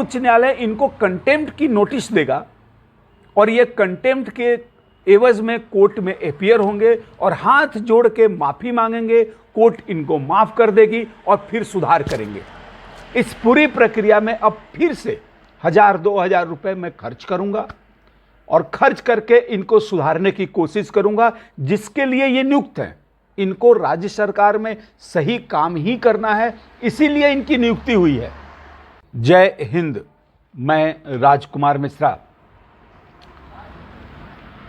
उच्च न्यायालय इनको कंटेम्प्ट की नोटिस देगा और ये कंटेम्प्ट के एवज में कोर्ट में अपीयर होंगे और हाथ जोड़ के माफी मांगेंगे, कोर्ट इनको माफ कर देगी और फिर सुधार करेंगे। इस पूरी प्रक्रिया में अब फिर से 1000-2000 रुपए मैं खर्च करूंगा और खर्च करके इनको सुधारने की कोशिश करूंगा, जिसके लिए ये नियुक्त हैं। इनको राज्य सरकार में सही काम ही करना है, इसीलिए इनकी नियुक्ति हुई है। जय हिंद। मैं राजकुमार मिश्रा।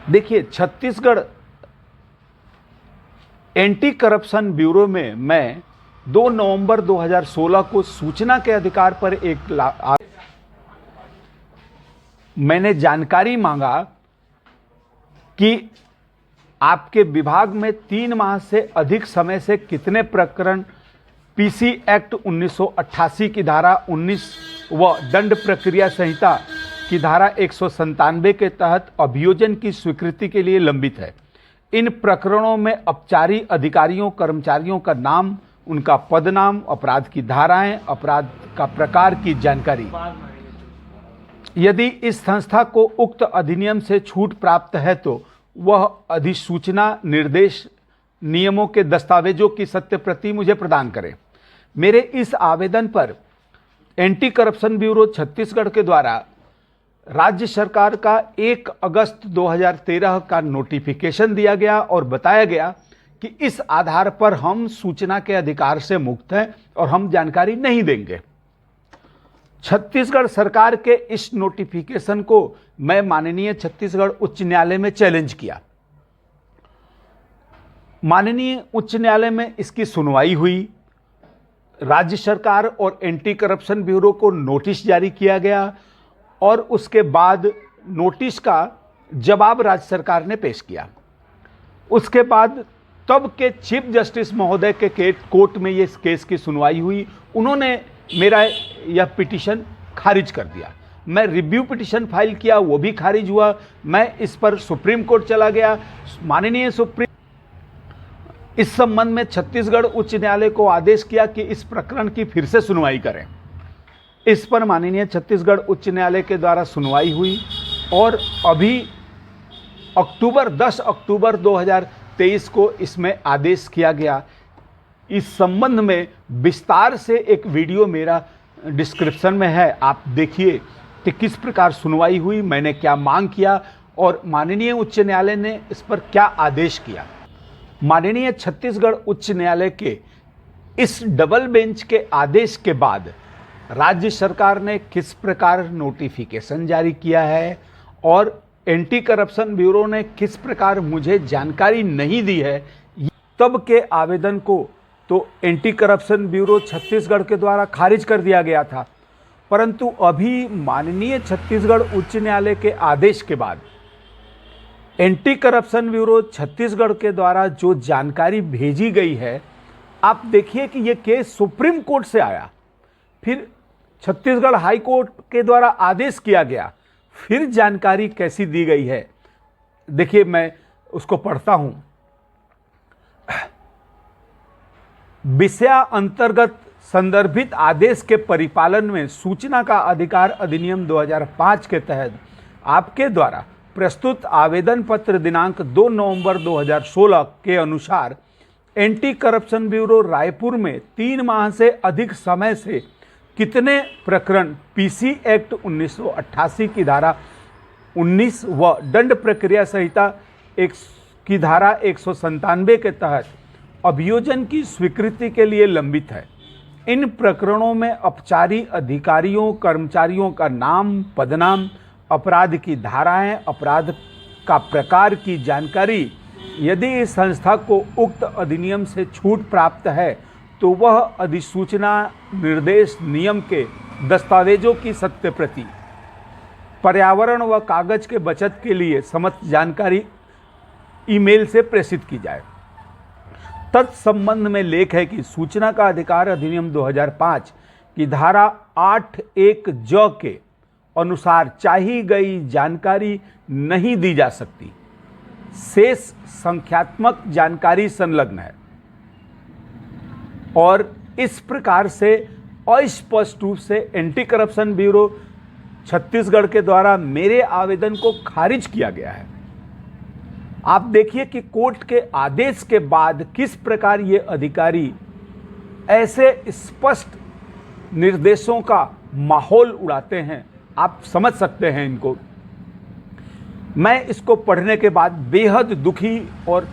देखिए, छत्तीसगढ़ एंटी करप्शन ब्यूरो में मैं 2 नवंबर 2016 को सूचना के अधिकार पर मैंने जानकारी मांगा कि आपके विभाग में 3 माह से अधिक समय से कितने प्रकरण पीसी एक्ट 1988 की धारा 19 व दंड प्रक्रिया संहिता की धारा 197 के तहत अभियोजन की स्वीकृति के लिए लंबित है। इन प्रकरणों में अपचारी अधिकारियों कर्मचारियों का नाम, उनका पदनाम, अपराध की धाराएं, अपराध का प्रकार की जानकारी। यदि इस संस्था को उक्त अधिनियम से छूट प्राप्त है तो वह अधिसूचना, निर्देश, नियमों के दस्तावेजों की सत्य प्रति मुझे प्रदान करें। मेरे इस आवेदन पर एंटी करप्शन ब्यूरो छत्तीसगढ़ के द्वारा राज्य सरकार का 1 अगस्त 2013 का नोटिफिकेशन दिया गया और बताया गया कि इस आधार पर हम सूचना के अधिकार से मुक्त हैं और हम जानकारी नहीं देंगे। छत्तीसगढ़ सरकार के इस नोटिफिकेशन को मैं माननीय छत्तीसगढ़ उच्च न्यायालय में चैलेंज किया। माननीय उच्च न्यायालय में इसकी सुनवाई हुई। राज्य सरकार और एंटी करप्शन ब्यूरो को नोटिस जारी किया गया और उसके बाद नोटिस का जवाब राज्य सरकार ने पेश किया। उसके बाद तब के चीफ जस्टिस महोदय के कोर्ट में ये केस की सुनवाई हुई। उन्होंने मेरा यह पिटीशन खारिज कर दिया। मैं रिव्यू पिटीशन फाइल किया, वो भी खारिज हुआ। मैं इस पर सुप्रीम कोर्ट चला गया। माननीय सुप्रीम इस संबंध में छत्तीसगढ़ उच्च न्यायालय को आदेश किया कि इस प्रकरण की फिर से सुनवाई करें। इस पर माननीय छत्तीसगढ़ उच्च न्यायालय के द्वारा सुनवाई हुई और अभी 10 अक्टूबर 2023 को इसमें आदेश किया गया। इस संबंध में विस्तार से एक वीडियो मेरा डिस्क्रिप्शन में है, आप देखिए कि किस प्रकार सुनवाई हुई, मैंने क्या मांग किया और माननीय उच्च न्यायालय ने इस पर क्या आदेश किया। माननीय छत्तीसगढ़ उच्च न्यायालय के इस डबल बेंच के आदेश के बाद राज्य सरकार ने किस प्रकार नोटिफिकेशन जारी किया है और एंटी करप्शन ब्यूरो ने किस प्रकार मुझे जानकारी नहीं दी है, तब के आवेदन को तो एंटी करप्शन ब्यूरो छत्तीसगढ़ के द्वारा खारिज कर दिया गया था, परंतु अभी माननीय छत्तीसगढ़ उच्च न्यायालय के आदेश के बाद एंटी करप्शन ब्यूरो छत्तीसगढ़ के द्वारा जो जानकारी भेजी गई है, आप देखिए कि ये केस सुप्रीम कोर्ट से आया, फिर छत्तीसगढ़ हाई कोर्ट के द्वारा आदेश किया गया, फिर जानकारी कैसी दी गई है। देखिए, मैं उसको पढ़ता हूं। विषय अंतर्गत संदर्भित आदेश के परिपालन में सूचना का अधिकार अधिनियम 2005 के तहत आपके द्वारा प्रस्तुत आवेदन पत्र दिनांक 2 नवंबर 2016 के अनुसार एंटी करप्शन ब्यूरो रायपुर में 3 माह से अधिक समय से कितने प्रकरण पीसी एक्ट 1988 की धारा 19 व दंड प्रक्रिया संहिता की धारा 197 के तहत अभियोजन की स्वीकृति के लिए लंबित है। इन प्रकरणों में अपचारी अधिकारियों कर्मचारियों का नाम, पदनाम, अपराध की धाराएं, अपराध का प्रकार की जानकारी। यदि इस संस्था को उक्त अधिनियम से छूट प्राप्त है तो वह अधिसूचना, निर्देश, नियम के दस्तावेजों की सत्य प्रति, पर्यावरण व कागज के बचत के लिए समस्त जानकारी ईमेल से प्रेषित की जाए। तत्संबंध में लेख है कि सूचना का अधिकार अधिनियम 2005 की धारा 8(1) ज के अनुसार चाही गई जानकारी नहीं दी जा सकती। शेष संख्यात्मक जानकारी संलग्न है और इस प्रकार से अस्पष्ट रूप से एंटी करप्शन ब्यूरो छत्तीसगढ़ के द्वारा मेरे आवेदन को खारिज किया गया है। आप देखिए कि कोर्ट के आदेश के बाद किस प्रकार ये अधिकारी ऐसे स्पष्ट निर्देशों का माहौल उड़ाते हैं, आप समझ सकते हैं इनको। मैं इसको पढ़ने के बाद बेहद दुखी और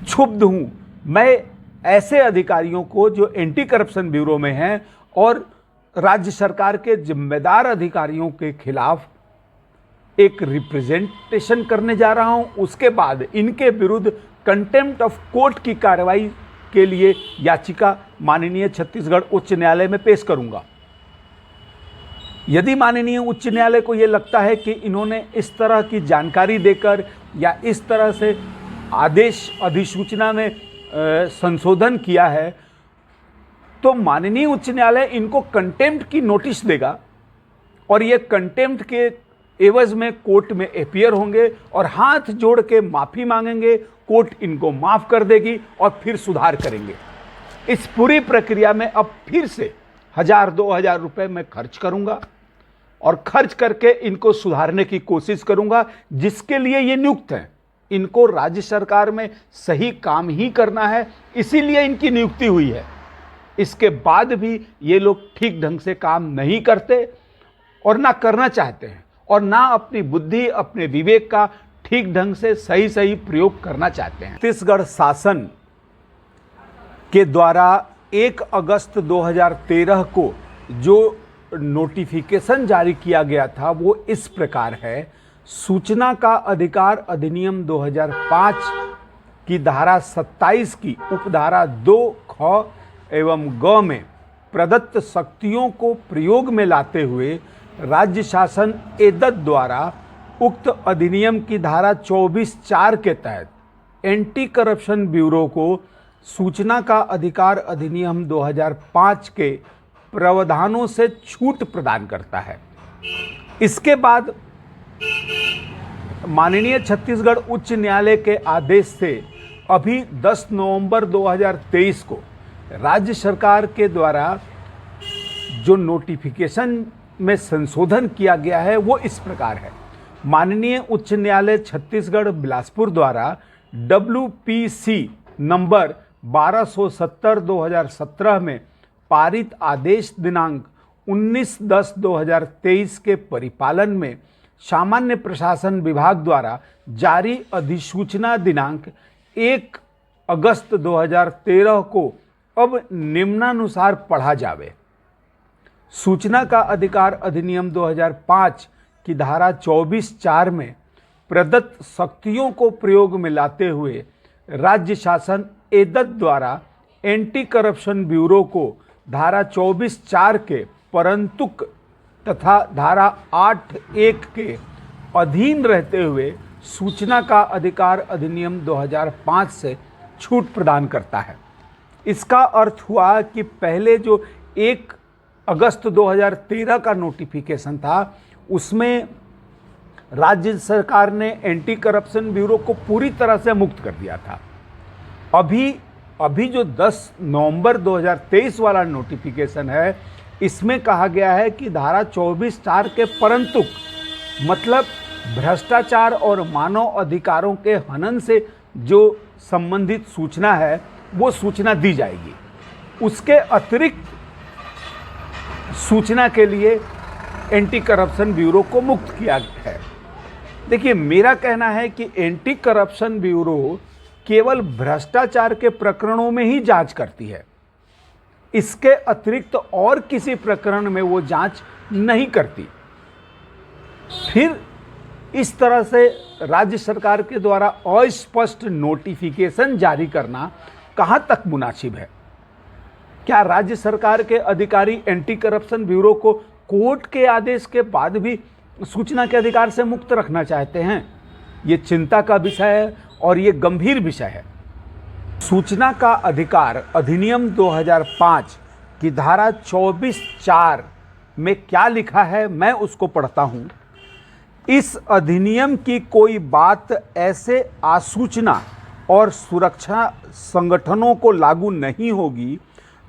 क्षुब्ध हूं। मैं ऐसे अधिकारियों को जो एंटी करप्शन ब्यूरो में हैं और राज्य सरकार के जिम्मेदार अधिकारियों के खिलाफ एक रिप्रेजेंटेशन करने जा रहा हूं। उसके बाद इनके विरुद्ध कंटेम्प्ट ऑफ कोर्ट की कार्रवाई के लिए याचिका माननीय छत्तीसगढ़ उच्च न्यायालय में पेश करूंगा। यदि माननीय उच्च न्यायालय को यह लगता है कि इन्होंने इस तरह की जानकारी देकर या इस तरह से आदेश अधिसूचना में संशोधन किया है, तो माननीय उच्च न्यायालय इनको कंटेम्प्ट की नोटिस देगा और ये कंटेम्प्ट के एवज में कोर्ट में अपीयर होंगे और हाथ जोड़ के माफ़ी मांगेंगे। कोर्ट इनको माफ़ कर देगी और फिर सुधार करेंगे। इस पूरी प्रक्रिया में अब फिर से 1000-2000 रुपये मैं खर्च करूंगा और खर्च करके इनको सुधारने की कोशिश करूंगा, जिसके लिए ये नियुक्त हैं। इनको राज्य सरकार में सही काम ही करना है, इसीलिए इनकी नियुक्ति हुई है। इसके बाद भी ये लोग ठीक ढंग से काम नहीं करते और ना करना चाहते हैं और ना अपनी बुद्धि, अपने विवेक का ठीक ढंग से सही प्रयोग करना चाहते हैं। छत्तीसगढ़ शासन के द्वारा 1 अगस्त 2013 को जो नोटिफिकेशन जारी किया गया था वो इस प्रकार है। सूचना का अधिकार अधिनियम 2005 की धारा 27 की उपधारा 2 ख एवं ग में प्रदत्त शक्तियों को प्रयोग में लाते हुए राज्य शासन एदद द्वारा उक्त अधिनियम की धारा 24(4) के तहत एंटी करप्शन ब्यूरो को सूचना का अधिकार अधिनियम 2005 के प्रावधानों से छूट प्रदान करता है। इसके बाद माननीय छत्तीसगढ़ उच्च न्यायालय के आदेश से अभी 10 नवंबर 2023 को राज्य सरकार के द्वारा जो नोटिफिकेशन में संशोधन किया गया है वो इस प्रकार है। माननीय उच्च न्यायालय छत्तीसगढ़ बिलासपुर द्वारा WPC नंबर 1270/2017 में पारित आदेश दिनांक 19/10/2023 के परिपालन में सामान्य प्रशासन विभाग द्वारा जारी अधिसूचना दिनांक 1 अगस्त 2013 को अब निम्नानुसार पढ़ा जावे। सूचना का अधिकार अधिनियम 2005 की धारा 24(4) में प्रदत्त शक्तियों को प्रयोग में लाते हुए राज्य शासन एदद द्वारा एंटी करप्शन ब्यूरो को धारा 24(4) के परंतुक तथा धारा 8(1) के अधीन रहते हुए सूचना का अधिकार अधिनियम 2005 से छूट प्रदान करता है। इसका अर्थ हुआ कि पहले जो 1 अगस्त 2013 का नोटिफिकेशन था उसमें राज्य सरकार ने एंटी करप्शन ब्यूरो को पूरी तरह से मुक्त कर दिया था। अभी जो 10 नवंबर 2023 वाला नोटिफिकेशन है, इसमें कहा गया है कि धारा 24(4) के परंतुक मतलब भ्रष्टाचार और मानव अधिकारों के हनन से जो संबंधित सूचना है वो सूचना दी जाएगी। उसके अतिरिक्त सूचना के लिए एंटी करप्शन ब्यूरो को मुक्त किया है। देखिए, मेरा कहना है कि एंटी करप्शन ब्यूरो केवल भ्रष्टाचार के प्रकरणों में ही जांच करती है, इसके अतिरिक्त और किसी प्रकरण में वो जांच नहीं करती। फिर इस तरह से राज्य सरकार के द्वारा अस्पष्ट नोटिफिकेशन जारी करना कहाँ तक मुनासिब है? क्या राज्य सरकार के अधिकारी एंटी करप्शन ब्यूरो को कोर्ट के आदेश के बाद भी सूचना के अधिकार से मुक्त रखना चाहते हैं? ये चिंता का विषय है और ये गंभीर विषय है। सूचना का अधिकार अधिनियम 2005 की धारा 24(4) में क्या लिखा है, मैं उसको पढ़ता हूँ। इस अधिनियम की कोई बात ऐसे आसूचना और सुरक्षा संगठनों को लागू नहीं होगी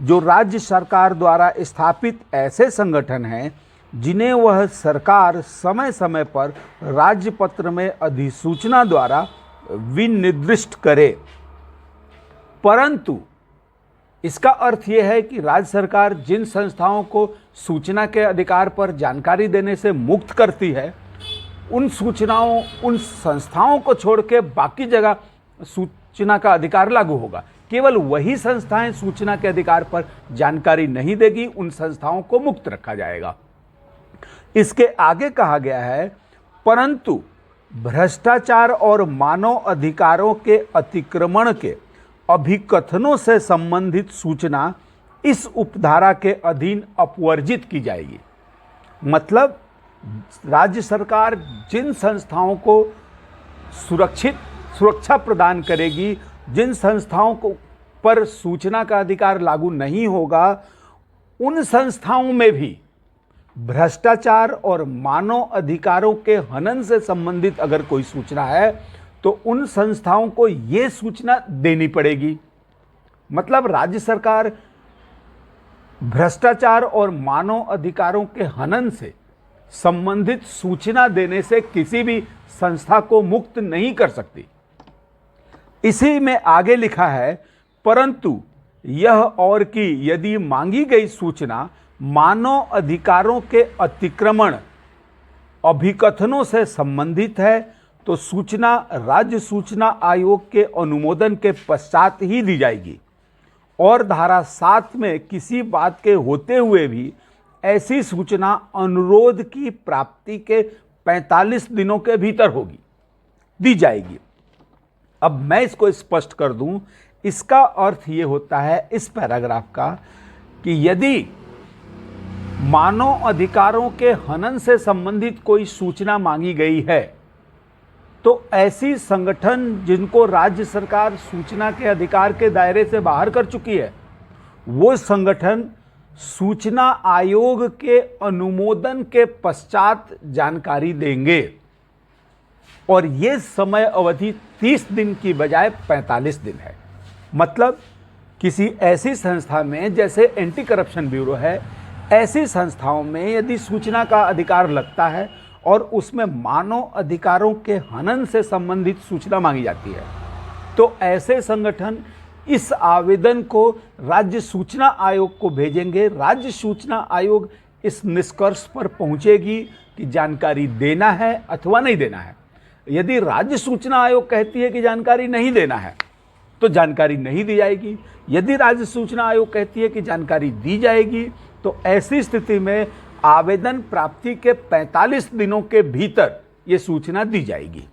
जो राज्य सरकार द्वारा स्थापित ऐसे संगठन हैं जिन्हें वह सरकार समय समय पर राज्यपत्र में अधिसूचना द्वारा विनिर्दिष्ट करे। परंतु इसका अर्थ यह है कि राज्य सरकार जिन संस्थाओं को सूचना के अधिकार पर जानकारी देने से मुक्त करती है, उन संस्थाओं को छोड़ के बाकी जगह सूचना का अधिकार लागू होगा। केवल वही संस्थाएं सूचना के अधिकार पर जानकारी नहीं देगी, उन संस्थाओं को मुक्त रखा जाएगा। इसके आगे कहा गया है, परंतु भ्रष्टाचार और मानव अधिकारों के अतिक्रमण के अभिकथनों से संबंधित सूचना इस उपधारा के अधीन अपवर्जित की जाएगी। मतलब राज्य सरकार जिन संस्थाओं को सुरक्षा प्रदान करेगी, जिन संस्थाओं को पर सूचना का अधिकार लागू नहीं होगा, उन संस्थाओं में भी भ्रष्टाचार और मानव अधिकारों के हनन से संबंधित अगर कोई सूचना है तो उन संस्थाओं को यह सूचना देनी पड़ेगी। मतलब राज्य सरकार भ्रष्टाचार और मानव अधिकारों के हनन से संबंधित सूचना देने से किसी भी संस्था को मुक्त नहीं कर सकती। इसी में आगे लिखा है, परंतु यह और कि यदि मांगी गई सूचना मानव अधिकारों के अतिक्रमण अभिकथनों से संबंधित है तो सूचना राज्य सूचना आयोग के अनुमोदन के पश्चात ही दी जाएगी और धारा 7 में किसी बात के होते हुए भी ऐसी सूचना अनुरोध की प्राप्ति के 45 दिनों के भीतर दी जाएगी। अब मैं इसको स्पष्ट कर दूं, इसका अर्थ ये होता है इस पैराग्राफ का कि यदि मानव अधिकारों के हनन से संबंधित कोई सूचना मांगी गई है तो ऐसी संगठन जिनको राज्य सरकार सूचना के अधिकार के दायरे से बाहर कर चुकी है, वो संगठन सूचना आयोग के अनुमोदन के पश्चात जानकारी देंगे और ये समय अवधि 30 दिन की बजाय 45 दिन है। मतलब किसी ऐसी संस्था में जैसे एंटी करप्शन ब्यूरो है, ऐसी संस्थाओं में यदि सूचना का अधिकार लगता है और उसमें मानव अधिकारों के हनन से संबंधित सूचना मांगी जाती है तो ऐसे संगठन इस आवेदन को राज्य सूचना आयोग को भेजेंगे। राज्य सूचना आयोग इस निष्कर्ष पर पहुंचेगी कि जानकारी देना है अथवा नहीं देना है। यदि राज्य सूचना आयोग कहती है कि जानकारी नहीं देना है तो जानकारी नहीं दी जाएगी। यदि राज्य सूचना आयोग कहती है कि जानकारी दी जाएगी तो ऐसी स्थिति में आवेदन प्राप्ति के 45 दिनों के भीतर ये सूचना दी जाएगी।